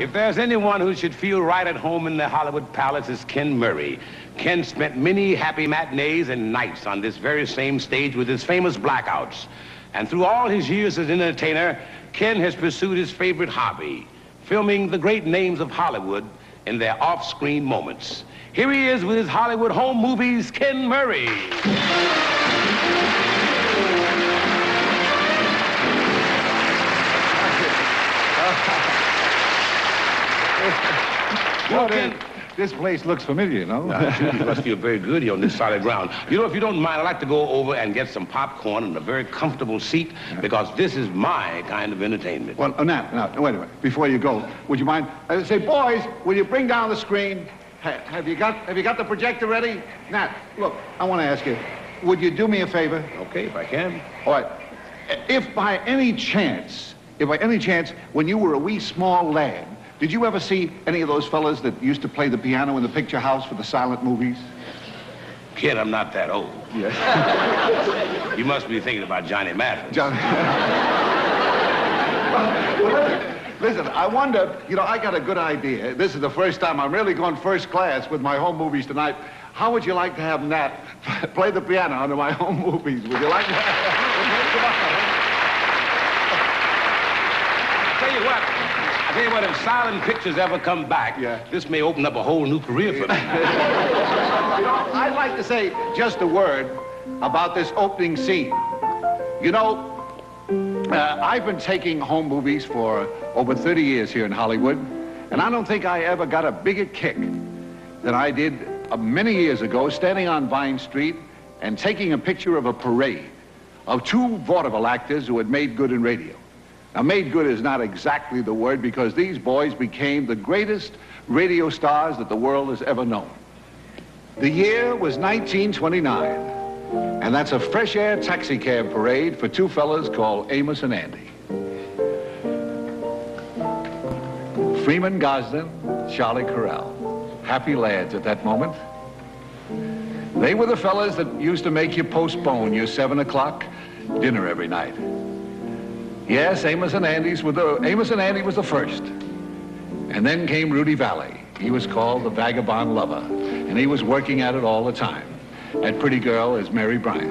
If there's anyone who should feel right at home in the Hollywood Palace, it's Ken Murray. Ken spent many happy matinees and nights on this very same stage with his famous blackouts. And through all his years as an entertainer, Ken has pursued his favorite hobby, filming the great names of Hollywood in their off-screen moments. Here he is with his Hollywood home movies, Ken Murray. Well, this place looks familiar, you know? You must feel very good here on this solid ground. You know, if you don't mind, I'd like to go over and get some popcorn and a very comfortable seat, because this is my kind of entertainment. Well, now, wait a minute. Before you go, would you mind? Say, boys, will you bring down the screen? Have you got the projector ready? Nat, look, I want to ask you, would you do me a favor? Okay, if I can. All right. If by any chance, when you were a wee small lad, did you ever see any of those fellas that used to play the piano in the picture house for the silent movies? Kid, I'm not that old. Yes. You must be thinking about Johnny Mathis. Listen, I wonder, you know, I got a good idea. This is the first time I'm really going first class with my home movies tonight. How would you like to have Nat play the piano under my home movies? Would you like that? Tell you what, if silent pictures ever come back, this may open up a whole new career for me. You know, I'd like to say just a word about this opening scene. You know, I've been taking home movies for over 30 years here in Hollywood, and I don't think I ever got a bigger kick than I did many years ago, standing on Vine Street and taking a picture of a parade of two vaudeville actors who had made good in radio. Now, made good is not exactly the word, because these boys became the greatest radio stars that the world has ever known. The year was 1929, and that's a fresh air taxi cab parade for two fellas called Amos and Andy. Freeman Gosden, Charlie Corral. Happy lads at that moment. They were the fellas that used to make you postpone your 7 o'clock dinner every night. Yes, Amos and Andy was the first. And then came Rudy Valley. He was called the Vagabond Lover, and he was working at it all the time. That pretty girl is Mary Bryan.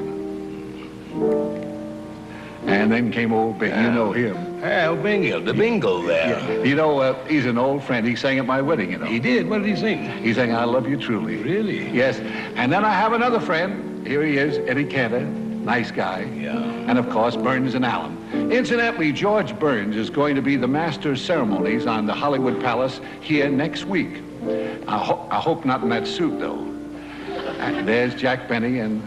And then came old Bing, you know him. Oh, Bingo, the bingo there. Yeah. You know, he's an old friend. He sang at my wedding, you know. He did? What did he sing? He sang, I Love You Truly. Really? Yes. And then I have another friend. Here he is, Eddie Cantor. Nice guy. Yeah. And of course, Burns and Allen. Incidentally, George Burns is going to be the master of ceremonies on the Hollywood Palace here next week. I hope not in that suit, though. And there's Jack Benny and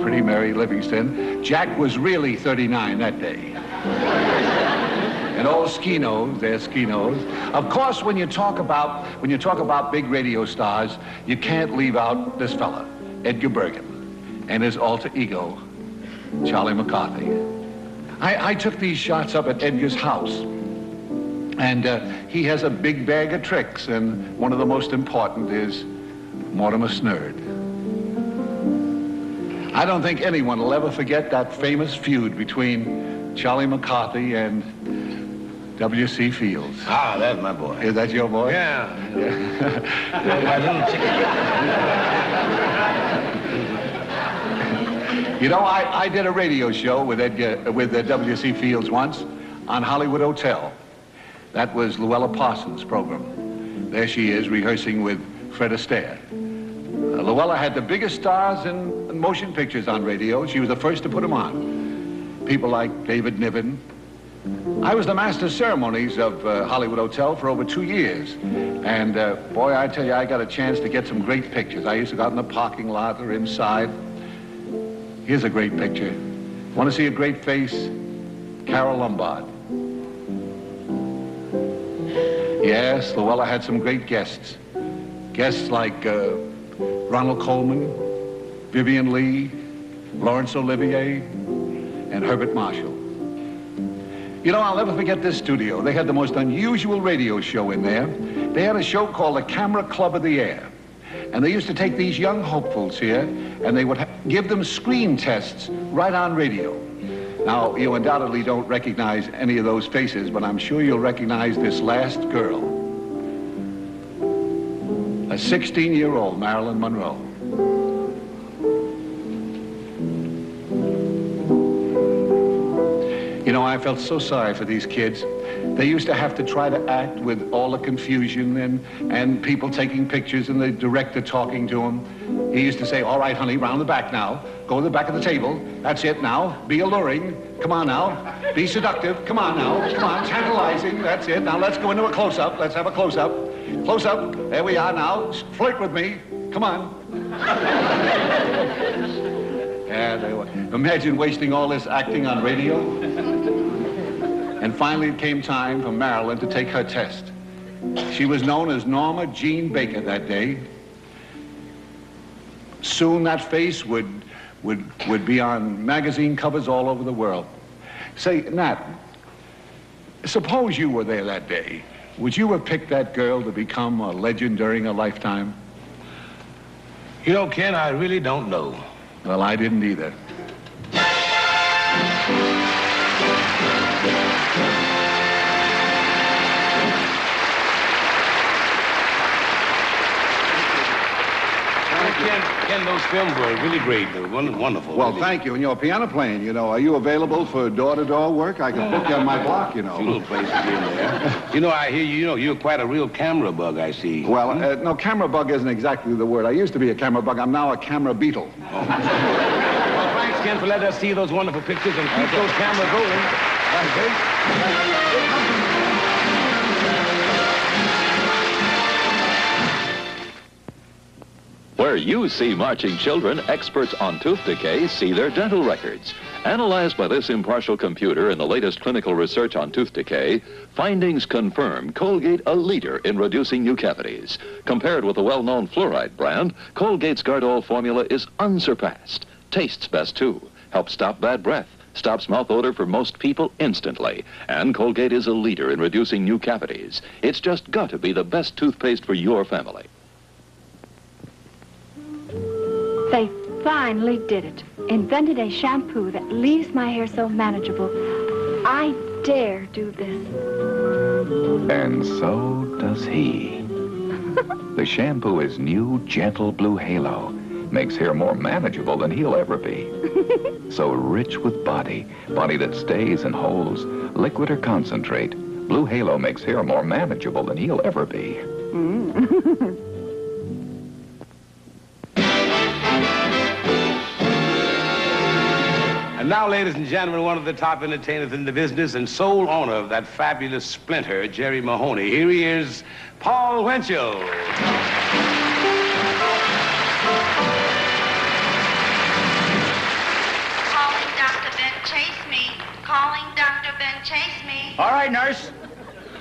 pretty Mary Livingston. Jack was really 39 that day. And all Skinos, there's Skinos. Of course, when you talk about big radio stars, you can't leave out this fella, Edgar Bergen, and his alter ego, Charlie McCarthy. I took these shots up at Edgar's house, and he has a big bag of tricks, and one of the most important is Mortimer Snerd. I don't think anyone will ever forget that famous feud between Charlie McCarthy and W.C. Fields. Ah, that's my boy. Is that your boy? Yeah. My little chicken. You know, I did a radio show with W.C. Fields once on Hollywood Hotel. That was Luella Parsons' program. There she is rehearsing with Fred Astaire. Luella had the biggest stars in motion pictures on radio. She was the first to put them on. People like David Niven. I was the master of ceremonies of Hollywood Hotel for over 2 years. And boy, I tell you, I got a chance to get some great pictures. I used to go out in the parking lot or inside. Here's a great picture. Want to see a great face? Carol Lombard. Yes, Luella had some great guests. Guests like Ronald Coleman, Vivian Lee, Laurence Olivier, and Herbert Marshall. You know, I'll never forget this studio. They had the most unusual radio show in there. They had a show called the Camera Club of the Air. And they used to take these young hopefuls here, and they would give them screen tests right on radio. Now, you undoubtedly don't recognize any of those faces, but I'm sure you'll recognize this last girl. 16-year-old Marilyn Monroe. You know, I felt so sorry for these kids. They used to have to try to act with all the confusion and people taking pictures and the director talking to them. He used to say, all right, honey, round the back now. Go to the back of the table. That's it now. Be alluring. Come on now. Be seductive. Come on now. Come on. Tantalizing. That's it. Now let's go into a close-up. Let's have a close-up. Close-up. There we are now. Flirt with me. Come on. Yeah, they were. Imagine wasting all this acting on radio. And finally it came time for Marilyn to take her test. She was known as Norma Jean Baker that day. Soon that face would be on magazine covers all over the world. Say, Nat, suppose you were there that day. Would you have picked that girl to become a legend during a lifetime? You know, Ken, I really don't know. Well, I didn't either. Ken, those films were really great. They were wonderful. Well, really. Thank you. And you're piano playing, you know. Are you available for door-to-door work? I can book you on my block, you know. A little place to be in there. You know, I hear you're quite a real camera bug, I see. Well, no, camera bug isn't exactly the word. I used to be a camera bug. I'm now a camera beetle. Oh. Well, thanks, Ken, for letting us see those wonderful pictures and keep those cameras rolling. That's great. Where you see marching children, experts on tooth decay see their dental records. Analyzed by this impartial computer in the latest clinical research on tooth decay, findings confirm Colgate a leader in reducing new cavities. Compared with the well-known fluoride brand, Colgate's Gardol formula is unsurpassed. Tastes best, too. Helps stop bad breath. Stops mouth odor for most people instantly. And Colgate is a leader in reducing new cavities. It's just got to be the best toothpaste for your family. They finally did it. Invented a shampoo that leaves my hair so manageable. I dare do this. And so does he. The shampoo is new, gentle blue halo. Makes hair more manageable than he'll ever be. So rich with body that stays and holds, liquid or concentrate. Blue halo makes hair more manageable than he'll ever be. And now, ladies and gentlemen, one of the top entertainers in the business and sole owner of that fabulous splinter, Jerry Mahoney. Here he is, Paul Winchell. Calling Dr. Ben, chase me. Calling Dr. Ben, chase me. All right, nurse.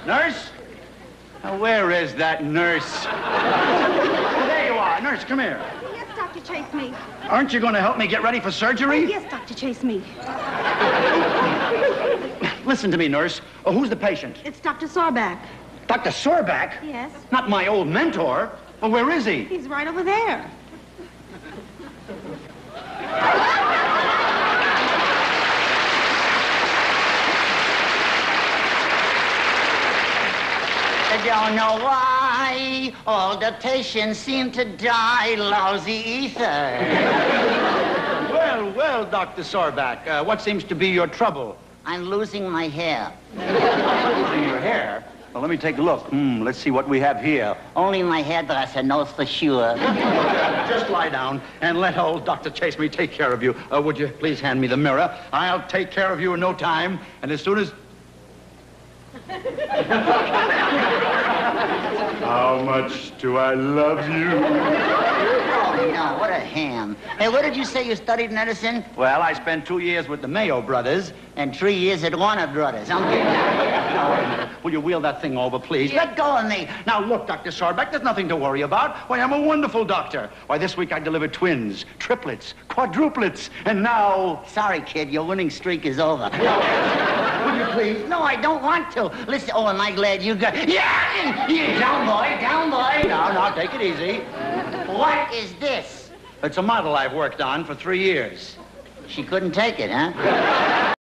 Nurse? Now, where is that nurse? There you are. Nurse, come here. Yes, Dr. Chase me. Aren't you going to help me get ready for surgery? Yes, Dr. Chase me. Listen to me, nurse. Who's the patient? It's Dr. Sorback. Dr. Sorback? Yes. Not my old mentor. Well, where is he? He's right over there. I don't know why all the patients seem to die. Lousy ether. Well, Dr. Sorback, what seems to be your trouble? I'm losing my hair. Losing your hair? Well, let me take a look. Let's see what we have here. Only my hairdresser knows for sure. Just lie down and let old Dr. Chase me take care of you. Would you please hand me the mirror? I'll take care of you in no time. And as soon as... How much do I love you? Oh, no, what a ham. Hey, where did you say you studied medicine? Well, I spent 2 years with the Mayo brothers. And 3 years at Warner Brothers. I'm kidding. Now, wait a minute. Will you wheel that thing over, please? Let go of me. Now, look, Dr. Sorback, there's nothing to worry about. Why, I'm a wonderful doctor. Why, this week I delivered twins, triplets, quadruplets, and now... Sorry, kid, your winning streak is over. Will you please? No, I don't want to. Listen, oh, am I glad you got... Yeah! Down, boy, down, boy. Now, take it easy. What is this? It's a model I've worked on for 3 years. She couldn't take it, huh?